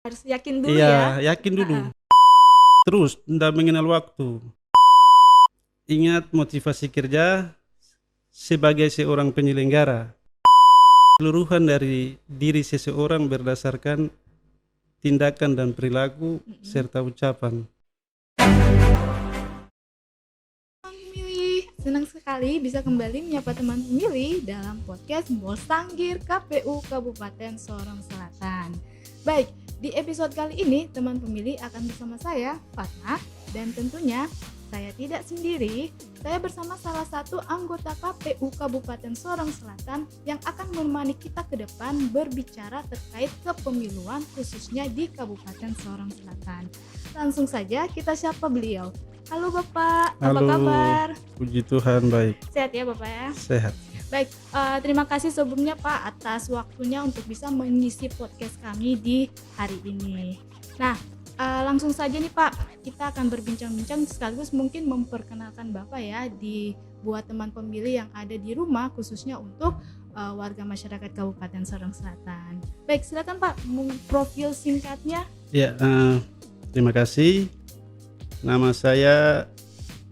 Harus yakin dulu Iya, ya. yakin dulu. Terus, tidak mengenal waktu. Ingat motivasi kerja sebagai seorang penyelenggara. Keseluruhan dari diri seseorang berdasarkan tindakan dan perilaku serta ucapan. Pemilih, senang sekali bisa kembali menyapa teman pemilih dalam podcast Bosanggir KPU Kabupaten Sorong Selatan. Baik, di episode kali ini teman pemilih akan bersama saya, Fatma, dan tentunya saya tidak sendiri. Saya bersama salah satu anggota KPU Kabupaten Sorong Selatan yang akan menemani kita ke depan berbicara terkait kepemiluan khususnya di Kabupaten Sorong Selatan. Langsung saja kita sapa beliau. Halo Bapak, apa Halo, kabar? puji Tuhan baik, Sehat ya Bapak ya? sehat. Baik, terima kasih sebelumnya Pak atas waktunya untuk bisa mengisi podcast kami di hari ini. Nah, langsung saja nih Pak, kita akan berbincang-bincang sekaligus mungkin memperkenalkan Bapak ya buat teman pemilih yang ada di rumah khususnya untuk warga masyarakat Kabupaten Sorong Selatan. Baik, silakan Pak, profil singkatnya. Ya, terima kasih. Nama saya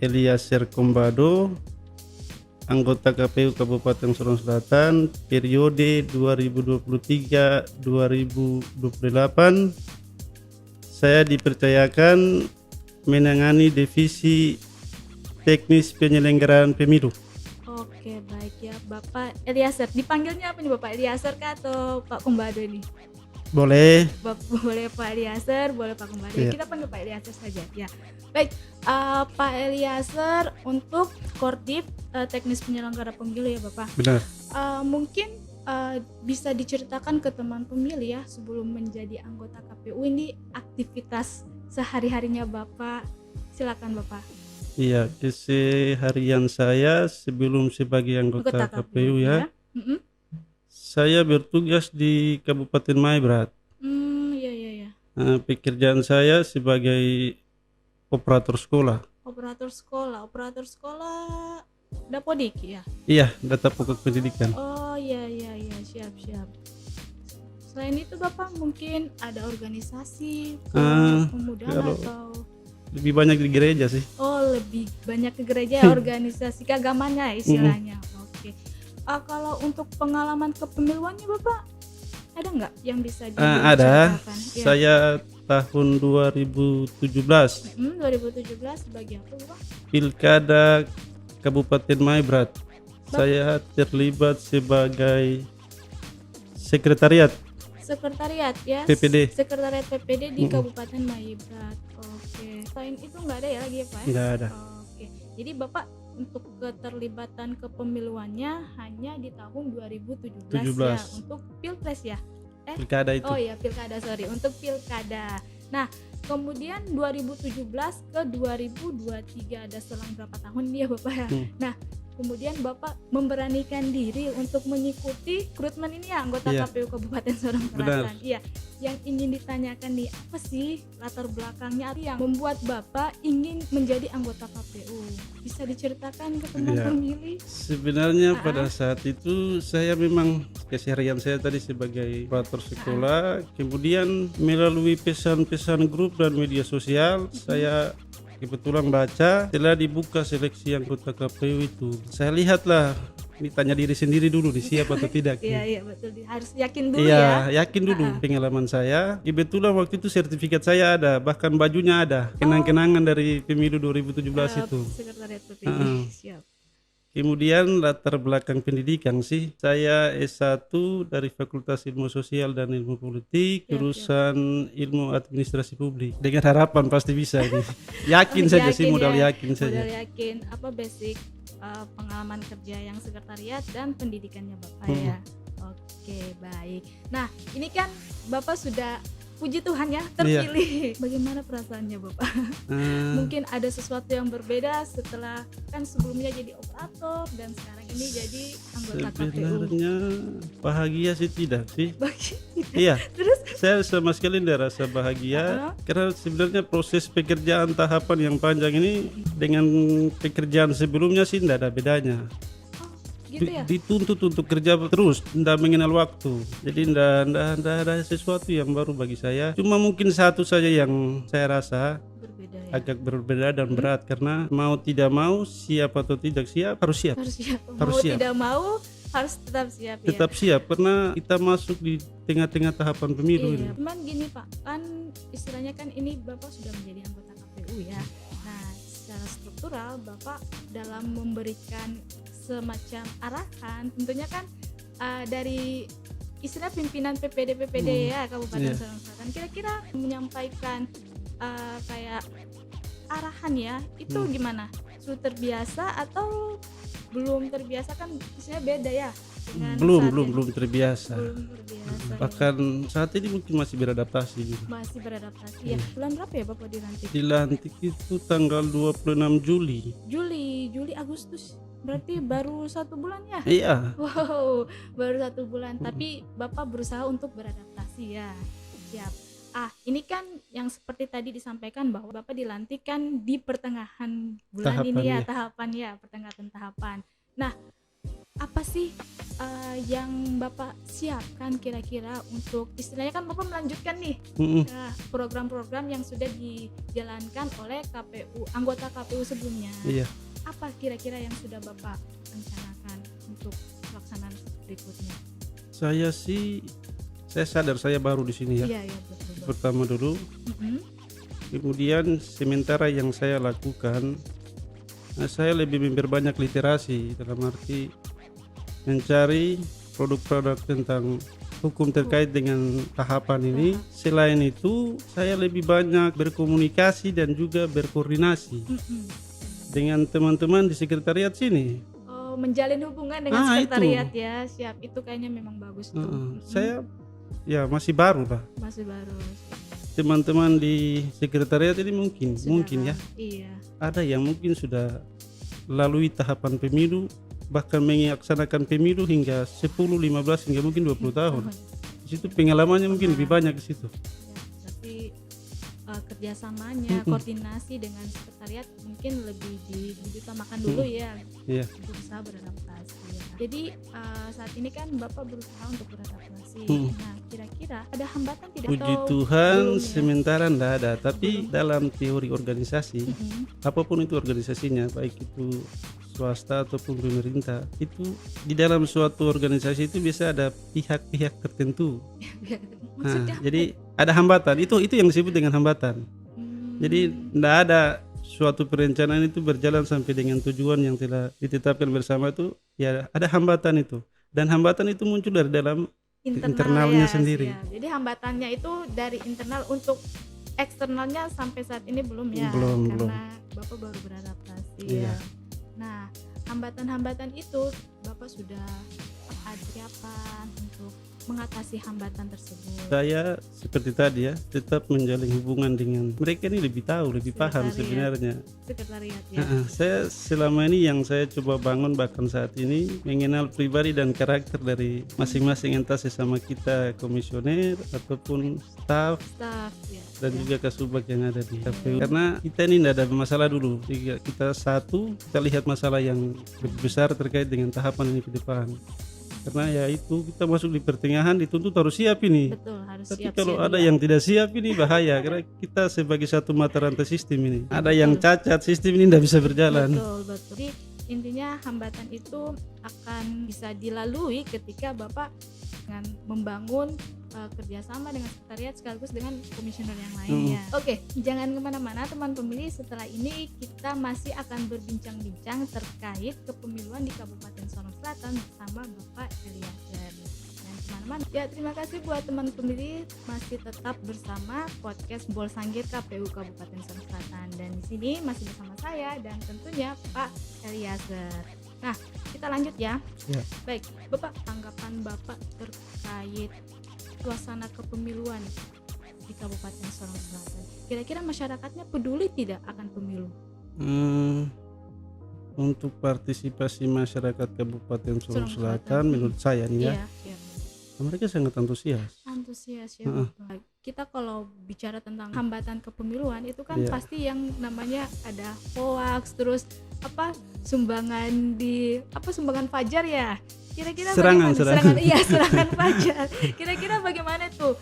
Eliezer Kombado, anggota KPU Kabupaten Sorong Selatan periode 2023-2028. Saya dipercayakan menangani divisi teknis penyelenggaraan pemilu. Oke, baik ya Bapak Eliezer. Dipanggilnya apa nih Bapak Eliezer kah atau Pak Kombado nih? Boleh? Boleh Pak Eliezer, boleh Pak Kombado. Iya. Kita panggil Pak Eliezer saja ya. Baik, Pak Eliezer untuk Kordip teknis penyelenggara pemilu ya Bapak. Benar. Mungkin bisa diceritakan ke teman pemilih ya sebelum menjadi anggota KPU ini aktivitas sehari-harinya Bapak. Silakan Bapak. Iya, keseharian saya sebelum sebagai anggota KPU ya. Mm-mm. Saya bertugas di Kabupaten Maibrat. Iya. Pekerjaan saya sebagai operator sekolah. Operator sekolah Dapodik ya. Iya, data pokok pendidikan. Oh iya, siap. Selain itu Bapak mungkin ada organisasi pemuda kalau- atau Lebih banyak di gereja sih. lebih banyak ke gereja organisasi keagamannya istilahnya. Oke. Kalau untuk pengalaman kepemiluannya Bapak ada nggak yang bisa Ada. diceritakan? Ya. Saya tahun 2017 2017 sebagai apa Bapak? Pilkada Kabupaten Maibrat. Saya terlibat sebagai sekretariat. Sekretariat ya. PPD. Sekretariat PPD di Kabupaten Maibrat. Oke. Selain itu nggak ada ya lagi ya Pak? Nggak ada. Oke. Jadi Bapak untuk keterlibatan kepemiluannya hanya di tahun 2017 ya 17. untuk pilpres ya. Pilkada itu. Oh ya pilkada untuk pilkada. Nah kemudian 2017 ke 2023 ada selang berapa tahun nih ya Bapak ya. Nah kemudian Bapak memberanikan diri untuk mengikuti rekrutmen ini ya anggota Iya. KPU Kabupaten Sorong Benar. Selatan. Iya. Yang ingin ditanyakan nih apa sih latar belakangnya yang membuat Bapak ingin menjadi anggota KPU? Bisa diceritakan ke teman Iya. pemilih? Sebenarnya pada saat itu saya memang keseharian saya tadi sebagai operator sekolah, kemudian melalui pesan-pesan grup dan media sosial saya kebetulan baca setelah dibuka seleksi anggota KPU itu. Saya lihatlah, ini tanya diri sendiri dulu nih siap atau tidak. Iya betul. Harus yakin dulu Iya, ya. yakin dulu pengalaman saya. Kebetulan waktu itu sertifikat saya ada, bahkan bajunya ada. Kenang-kenangan dari pemilu 2017 itu. Sekretariat PPD. Siap. Kemudian latar belakang pendidikan sih, saya S1 dari Fakultas Ilmu Sosial dan Ilmu Politik, jurusan Ilmu Administrasi Publik. Dengan harapan pasti bisa ini. Yakin saja sih, modal ya. yakin saja. Modal yakin. Apa basic pengalaman kerja yang sekretariat dan pendidikannya Bapak ya. Oke, baik. Nah, ini kan Bapak sudah puji Tuhan ya terpilih. Bagaimana perasaannya Bapak? Mungkin ada sesuatu yang berbeda setelah kan sebelumnya jadi operator dan sekarang ini jadi anggota KPU. Sebenarnya bahagia sih tidak sih. Bagi Iya, terus saya sama sekali tidak rasa bahagia karena sebenarnya proses pekerjaan tahapan yang panjang ini dengan pekerjaan sebelumnya sih tidak ada bedanya. gitu ya? dituntut untuk kerja terus, tidak mengenal waktu. Jadi tidak ada sesuatu yang baru bagi saya. Cuma mungkin satu saja yang saya rasa Berbeda ya. agak berbeda dan berat, karena mau tidak mau, siap atau tidak siap, harus siap. Harus siap. Harus Mau siap. tidak mau harus tetap siap ya. Tetap siap, karena kita masuk di tengah-tengah tahapan pemilu ini. Iya, cuman gini Pak, kan istilahnya kan ini Bapak sudah menjadi anggota KPU ya. Nah, secara struktural Bapak dalam memberikan semacam arahan, tentunya kan dari istilah pimpinan PPD ya Kabupaten Iya. Sorong Selatan, kira-kira menyampaikan kayak arahan ya, itu gimana? Sudah terbiasa atau belum terbiasa, kan istilahnya beda ya dengan saat ini? Belum terbiasa. Belum terbiasa. Bahkan saat ini mungkin masih beradaptasi gitu. Masih beradaptasi ya. Bulan berapa ya Bapak dilantik? Dilantik itu tanggal 26 Juli. Juli Agustus, berarti baru 1 bulan ya? Iya. Wow, baru 1 bulan, tapi Bapak berusaha untuk beradaptasi ya. Siap. Ini kan yang seperti tadi disampaikan bahwa Bapak dilantik kan di pertengahan bulan Tahapan, ini ya, ya. tahapan ya, pertengahan tahapan. Nah, apa sih yang Bapak siapkan kira-kira untuk istilahnya kan Bapak melanjutkan nih Mm-mm. program-program yang sudah dijalankan oleh KPU, anggota KPU sebelumnya. Iya. Apa kira-kira yang sudah Bapak rencanakan untuk pelaksanaan berikutnya? Saya sadar saya baru di sini ya. Iya betul. Pertama dulu, Mhm. kemudian sementara yang saya lakukan, saya lebih memperbanyak literasi, dalam arti mencari produk-produk tentang hukum terkait dengan tahapan ini. Selain itu, saya lebih banyak berkomunikasi dan juga berkoordinasi Mhm. dengan teman-teman di sekretariat sini. Oh, menjalin hubungan dengan sekretariat ya. Siap, itu kayaknya memang bagus tuh. Saya ya masih baru lah. Masih baru. Teman-teman di sekretariat ini mungkin Sudah ya Iya. ada yang mungkin sudah lalui tahapan pemilu, bahkan melaksanakan pemilu hingga 10, 15 hingga mungkin 20 tahun. Di situ pengalamannya mungkin lebih banyak di situ. Ya, tapi kerjasamanya, koordinasi dengan sekretariat mungkin lebih diutamakan dulu ya. Iya. Berusaha beradaptasi ya. Jadi saat ini kan Bapak berusaha untuk beradaptasi. Nah, kira-kira ada hambatan tidak? Puji atau Tuhan belum ya? sementara enggak ada, tapi dalam teori organisasi, apapun itu organisasinya, baik itu swasta ataupun pemerintah, itu di dalam suatu organisasi itu bisa ada pihak-pihak tertentu. Maksudnya Jadi ada hambatan, itu yang disebut dengan hambatan. Jadi tidak ada suatu perencanaan itu berjalan sampai dengan tujuan yang telah ditetapkan bersama, itu ya ada hambatan itu, dan hambatan itu muncul dari dalam internalnya sendiri. siap. Jadi hambatannya itu dari internal, untuk eksternalnya sampai saat ini belum ya. Belum. Karena Bapak baru beradaptasi Iya. ya. Nah, hambatan-hambatan itu Bapak sudah ada siapan untuk mengatasi hambatan tersebut? Saya seperti tadi ya, tetap menjalin hubungan dengan mereka, ini lebih tahu, lebih paham sebenarnya. Sekretariat ya. Saya selama ini yang saya coba bangun bahkan saat ini, mengenal pribadi dan karakter dari masing-masing, entah sesama kita komisioner ataupun staf Ya. dan juga kasubag yang ada di KPU. Karena kita ini tidak ada masalah dulu, jika kita satu, kita lihat masalah yang lebih besar terkait dengan tahapan ini ke depan. Karena ya itu, kita masuk di pertengahan, dituntut harus siap ini. Betul, harus Tapi siap. kalau ada yang tidak siap ini bahaya, karena kita sebagai satu mata rantai sistem ini, ada yang cacat, sistem ini tidak bisa berjalan. Betul. Jadi intinya hambatan itu akan bisa dilalui ketika Bapak dengan membangun kerjasama dengan sekretariat sekaligus dengan komisioner yang lainnya. Oke, jangan kemana-mana teman pemilih. Setelah ini kita masih akan berbincang-bincang terkait kepemiluan di Kabupaten Sorong Selatan bersama Bapak Eliezer. Dan teman-teman, ya terima kasih buat teman pemilih masih tetap bersama podcast Bolsangir KPU Kabupaten Sorong Selatan, dan di sini masih bersama saya dan tentunya Pak Eliezer. Nah, kita lanjut ya. Baik, Bapak, tanggapan Bapak terkait suasana kepemiluan di Kabupaten Sorong Selatan. Kira-kira masyarakatnya peduli tidak akan pemilu? Untuk partisipasi masyarakat Kabupaten Sorong Selatan, menurut saya nih ya, Iya. mereka sangat antusias. antusias ya. Heeh. Bapak. Kita kalau bicara tentang hambatan kepemiluan itu kan Iya. pasti yang namanya ada hoax, terus sumbangan fajar ya. Kira-kira Serangan. Iya, serangan fajar. Kira-kira bagaimana tuh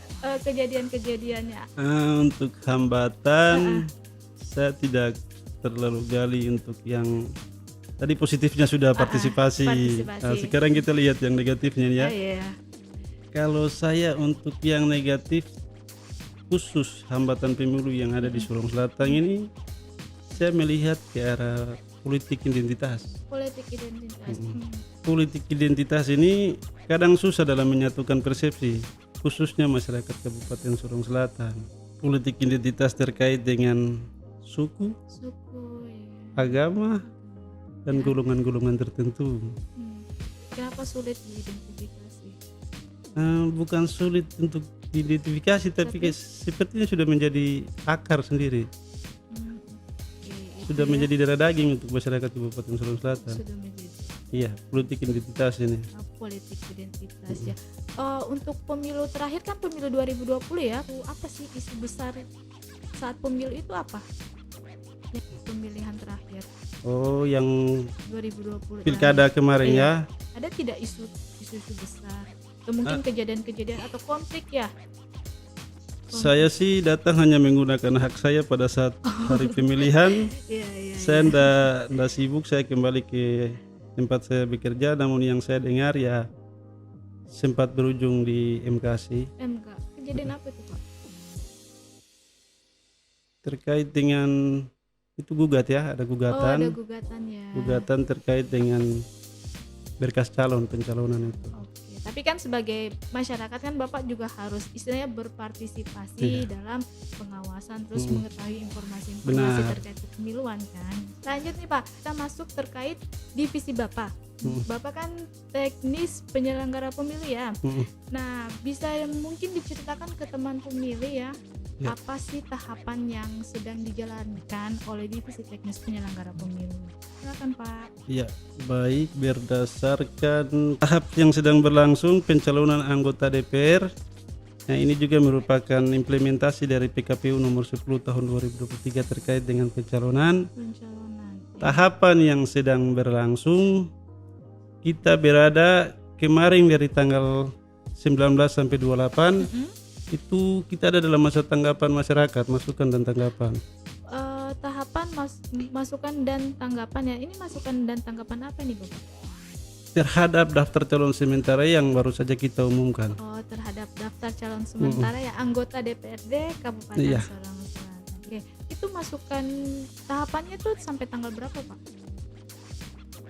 kejadian-kejadiannya? Untuk hambatan saya tidak terlalu gali untuk yang tadi positifnya sudah partisipasi. partisipasi. Nah, sekarang kita lihat yang negatifnya ya. Iya. Kalau saya untuk yang negatif khusus hambatan pemilu yang ada di Sorong Selatan ini, saya melihat ke arah politik identitas. Politik identitas. Politik identitas ini kadang susah dalam menyatukan persepsi, khususnya masyarakat Kabupaten Sorong Selatan. Politik identitas terkait dengan suku, Suku ya. agama, dan golongan-golongan tertentu. Kenapa sulit diidentifikasi? Bukan sulit untuk diidentifikasi, tapi sepertinya sudah menjadi akar sendiri, Oke, sudah itu ya, menjadi darah daging untuk masyarakat Kabupaten Sorong Selatan. sudah menjadi Iya, politik identitas ini. politik identitas ya. Untuk pemilu terakhir kan pemilu 2020 ya. Apa sih isu besar saat pemilu itu apa? Yang pemilihan terakhir Oh, yang 2020 pilkada terakhir. kemarin Iya. ya. Ada tidak isu besar? Atau mungkin kejadian-kejadian atau konflik ya? Saya sih datang hanya menggunakan hak saya pada saat hari pemilihan. Iya. Saya ndak sibuk, saya kembali ke tempat saya bekerja, namun yang saya dengar ya sempat berujung di MKC MK. Kejadian apa itu, Pak? terkait dengan itu gugat ya, ada Oh, ada gugatan, gugatan ya. gugatan terkait dengan berkas pencalonan itu. Oke, tapi kan sebagai masyarakat kan Bapak juga harus istilahnya berpartisipasi dalam pengawasan, terus mengetahui informasi-informasi Benar. terkait kepemiluan kan. Lanjut nih Pak, kita masuk terkait divisi Bapak. Bapak kan teknis penyelenggara pemilu ya. Nah, bisa mungkin diceritakan ke teman pemilih ya, Ya. apa sih tahapan yang sedang dijalankan oleh divisi teknis penyelenggara pemilu? Silakan Pak. Ya, baik, berdasarkan tahap yang sedang berlangsung pencalonan anggota DPR. Nah, ini juga merupakan implementasi dari PKPU nomor 10 tahun 2023 terkait dengan pencalonan. Pencalonan. Tahapan yang sedang berlangsung, kita berada kemarin dari tanggal 19 sampai 28 itu kita ada dalam masa tanggapan masyarakat, masukan dan tanggapan. Tahapan masukan dan tanggapan ya. Ini masukan dan tanggapan apa nih Bapak? Terhadap daftar calon sementara yang baru saja kita umumkan. Oh, terhadap daftar calon sementara ya anggota DPRD Kabupaten Iya. Sorong Selatan. Oke, itu masukan tahapannya tuh sampai tanggal berapa Pak?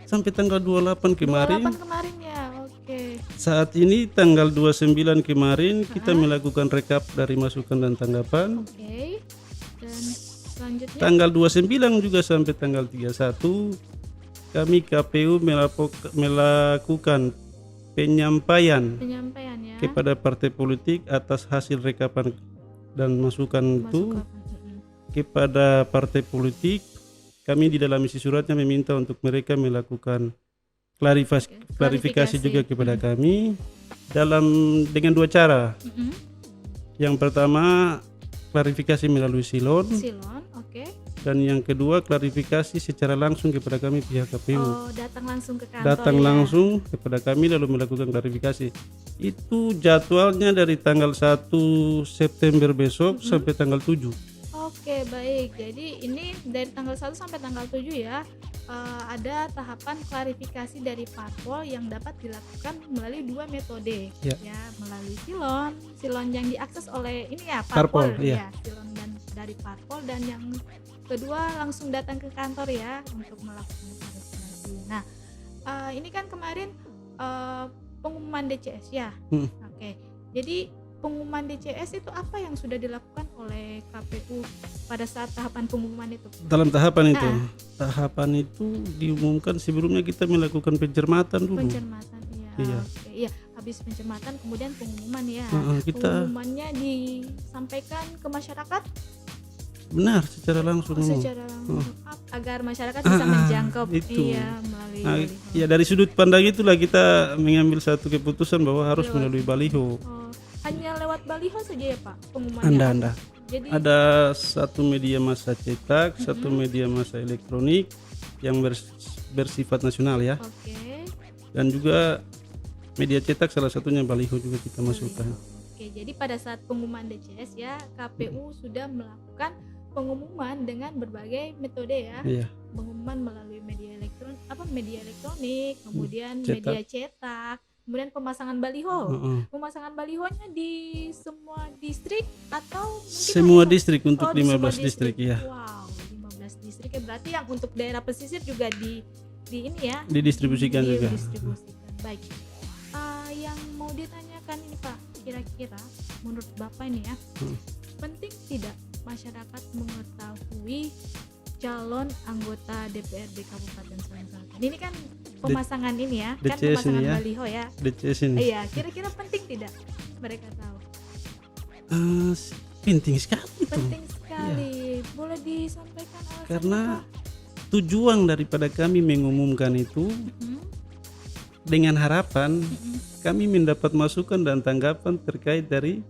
Sampai tanggal 28 kemarin. 28 kemarin ya. Oke. Saat ini tanggal 29 kemarin kita melakukan rekap dari masukan dan tanggapan. Oke. Dan selanjutnya Tanggal 29 juga sampai tanggal 31 kami KPU melakukan penyampaian penyampaian ya. kepada partai politik atas hasil rekapan dan masukan itu. Kepada partai politik kami di dalam isi suratnya meminta untuk mereka melakukan klarifikasi juga kepada kami dengan dua cara. Yang pertama klarifikasi melalui silon, oke. dan yang kedua klarifikasi secara langsung kepada kami pihak KPU. Oh, datang langsung ke kantor. Datang ya? langsung kepada kami lalu melakukan klarifikasi. Itu jadwalnya dari tanggal 1 September besok sampai tanggal 7. Oke, baik. Jadi ini dari tanggal 1 sampai tanggal 7 ya. Ada tahapan klarifikasi dari parpol yang dapat dilakukan melalui dua metode Ya. melalui silon yang diakses oleh ini ya Parpol, parpol iya. ya, silon dan dari parpol, dan yang kedua langsung datang ke kantor ya untuk melakukan klarifikasi. Nah, ini kan kemarin pengumuman DCS ya. Oke. Jadi pengumuman DCS itu apa yang sudah dilakukan oleh KPU pada saat tahapan pengumuman itu? Dalam tahapan itu diumumkan sebelumnya kita melakukan pencermatan dulu. Pencermatan iya. Iya. Oke, iya. Habis pencermatan kemudian pengumuman ya. Pengumumannya disampaikan ke masyarakat benar secara langsung. secara langsung agar masyarakat bisa menjangkau itu. melalui Ya dari sudut pandang itulah kita mengambil satu keputusan bahwa harus melalui baliho. hanya lewat baliho saja ya Pak pengumumannya? Anda. Jadi Ada satu media massa cetak, satu media massa elektronik yang bersifat nasional ya. oke. Dan juga media cetak salah satunya baliho juga kita masukkan. Oke, jadi pada saat pengumuman DCS ya, KPU sudah melakukan pengumuman dengan berbagai metode ya. Iya. Pengumuman melalui media elektronik, kemudian Cetak. media cetak, kemudian pemasangan baliho. Heeh. Pemasangan balihonya di semua distrik atau mungkin Semua hanya- distrik untuk di semua 15 distrik ya. Wow, 15 distrik ya, berarti yang untuk daerah pesisir juga di ini ya. Didistribusikan juga. Didistribusikan. Baik. Yang mau ditanyakan ini Pak, kira-kira menurut Bapak ini ya, penting tidak masyarakat mengetahui calon anggota DPRD Kabupaten Sorong Selatan? Ini kan pemasangan ini ya, kan DCS ini pemasangan ya. baliho ya. DCS ini. Iya, kira-kira penting tidak mereka tahu? Penting sekali itu. Penting sekali. Boleh disampaikan alasannya Karena Pak? tujuan daripada kami mengumumkan itu Mm-mm, dengan harapan mm-mm. kami mendapat masukan dan tanggapan terkait dari ini.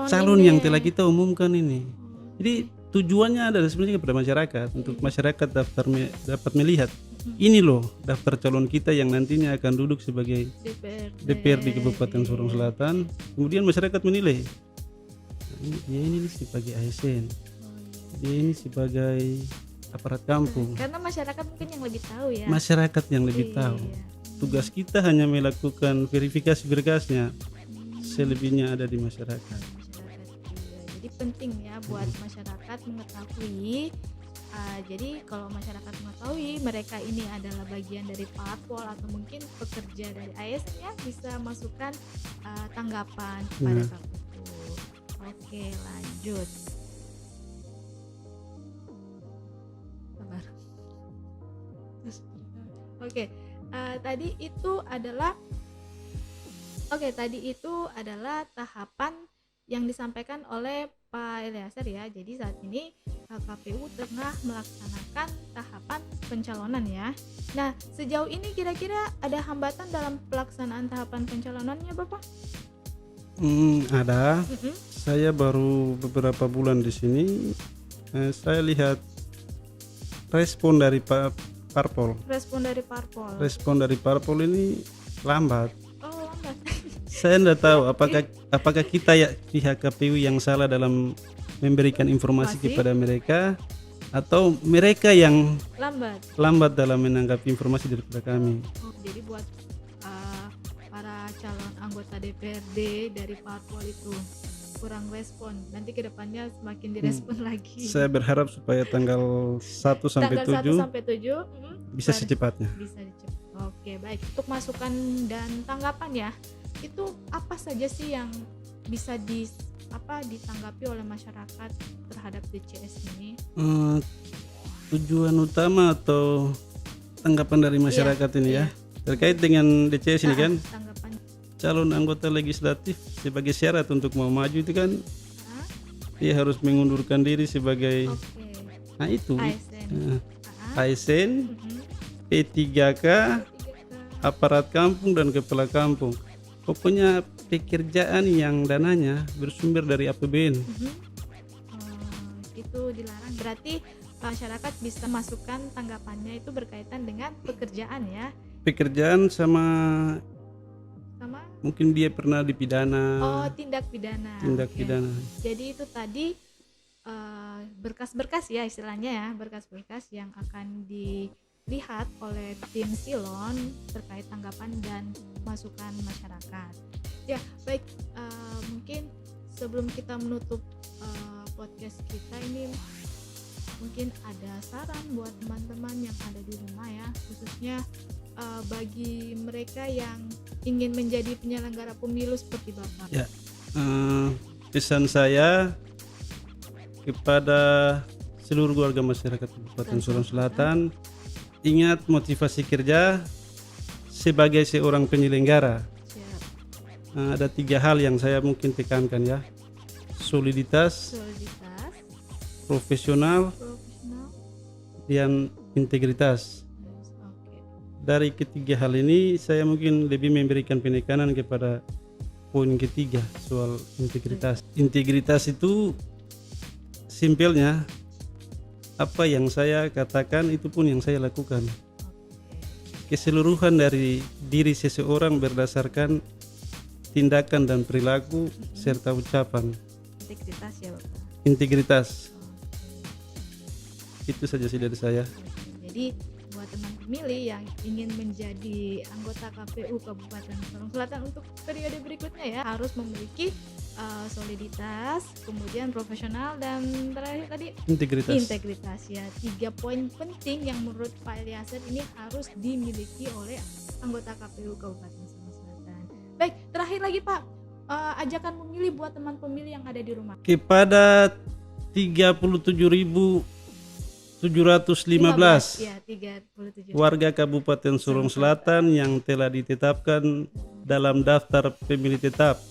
calon yang telah kita umumkan ini. Jadi tujuannya adalah sebenarnya kepada masyarakat, untuk masyarakat dapat melihat ini loh daftar calon kita yang nantinya akan duduk sebagai DPR di Kabupaten Sorong Selatan. Kemudian masyarakat menilai, nah, dia ini sebagai ASN, dia ini sebagai aparat kampung. Karena masyarakat mungkin yang lebih tahu ya. Masyarakat yang lebih tahu. Iya. Tugas kita hanya melakukan verifikasi berkasnya, selebihnya ada di masyarakat. Masyarakat juga. Jadi penting ya buat masyarakat mengetahui. Jadi kalau masyarakat mengetahui mereka ini adalah bagian dari parpol atau mungkin pekerja dari ASN ya, bisa masukkan tanggapan kepada KPU. Oke, lanjut. Sabar. Oke, tadi itu adalah tahapan yang disampaikan oleh Pak Eliezer ya. Jadi saat ini KPU tengah melaksanakan tahapan pencalonan ya. Nah, sejauh ini kira-kira ada hambatan dalam pelaksanaan tahapan pencalonannya Bapak? Ada. Mm-mm. Saya baru beberapa bulan di sini. Saya lihat respon dari parpol. Respon dari parpol. Respon dari parpol ini lambat. Oh, lambat. Saya tidak tahu apakah kita ya pihak KPU yang salah dalam memberikan informasi kepada mereka, atau mereka yang lambat dalam menanggapi informasi daripada kami. Oh, jadi buat para calon anggota DPRD dari parpol itu kurang respon. Nanti kedepannya semakin direspon lagi. Saya berharap supaya tanggal 1 sampai 7 bisa secepatnya. Bisa dicepat. Oke, baik. Untuk masukan dan tanggapan ya, itu apa saja sih yang bisa ditanggapi oleh masyarakat terhadap DCS ini? Tujuan utama atau tanggapan dari masyarakat ini ya, terkait dengan DCS ini kan, tanggapan calon anggota legislatif sebagai syarat untuk mau maju itu kan dia harus mengundurkan diri sebagai ASN, P3K, aparat kampung dan kepala kampung. Pokoknya pekerjaan yang dananya bersumber dari APBN. Itu dilarang. Berarti masyarakat bisa masukkan tanggapannya itu berkaitan dengan pekerjaan ya. Pekerjaan sama mungkin dia pernah dipidana. Tindak pidana. Pidana. Jadi itu tadi berkas-berkas ya istilahnya ya, berkas-berkas yang akan dilihat oleh tim Silon terkait tanggapan dan masukan masyarakat. Ya, baik, mungkin sebelum kita menutup podcast kita ini, mungkin ada saran buat teman-teman yang ada di rumah ya, khususnya bagi mereka yang ingin menjadi penyelenggara pemilu seperti Bapak. Ya, pesan saya kepada seluruh warga masyarakat Kabupaten Sorong Selatan, ingat motivasi kerja sebagai seorang penyelenggara. Ada 3 hal yang saya mungkin tekankan ya: soliditas, profesional, dan integritas. Dari ketiga hal ini saya mungkin lebih memberikan penekanan kepada poin ketiga soal integritas. Integritas itu simpelnya apa yang saya katakan itu pun yang saya lakukan. Keseluruhan dari diri seseorang berdasarkan tindakan dan perilaku serta ucapan. Integritas ya Bapak. Integritas. Itu saja sih dari saya. Jadi buat teman pemilih yang ingin menjadi anggota KPU Kabupaten Sorong Selatan untuk periode berikutnya ya, harus memiliki soliditas, kemudian profesional, dan terakhir tadi integritas ya. 3 poin penting yang menurut Pak Eliezer ini harus dimiliki oleh anggota KPU Kabupaten Sorong Selatan. Baik, terakhir lagi Pak, ajakan memilih buat teman pemilih yang ada di rumah. Kepada 37.715 ya, 37 warga Kabupaten Sorong Selatan yang telah ditetapkan dalam daftar pemilih tetap,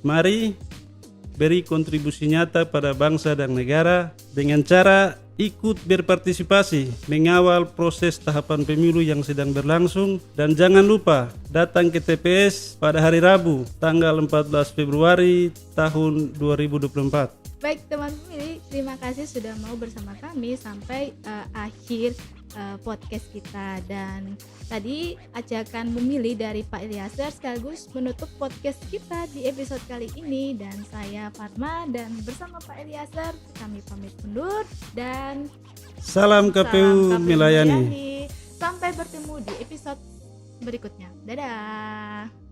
mari beri kontribusi nyata pada bangsa dan negara dengan cara ikut berpartisipasi mengawal proses tahapan pemilu yang sedang berlangsung, dan jangan lupa datang ke TPS pada hari Rabu tanggal 14 Februari tahun 2024. Baik teman pemilih, terima kasih sudah mau bersama kami sampai akhir podcast kita. Dan tadi ajakan memilih dari Pak Eliezer sekaligus menutup podcast kita di episode kali ini. Dan saya Fatma, dan bersama Pak Eliezer kami pamit undur dan salam KPU melayani. Sampai bertemu di episode berikutnya. Dadah.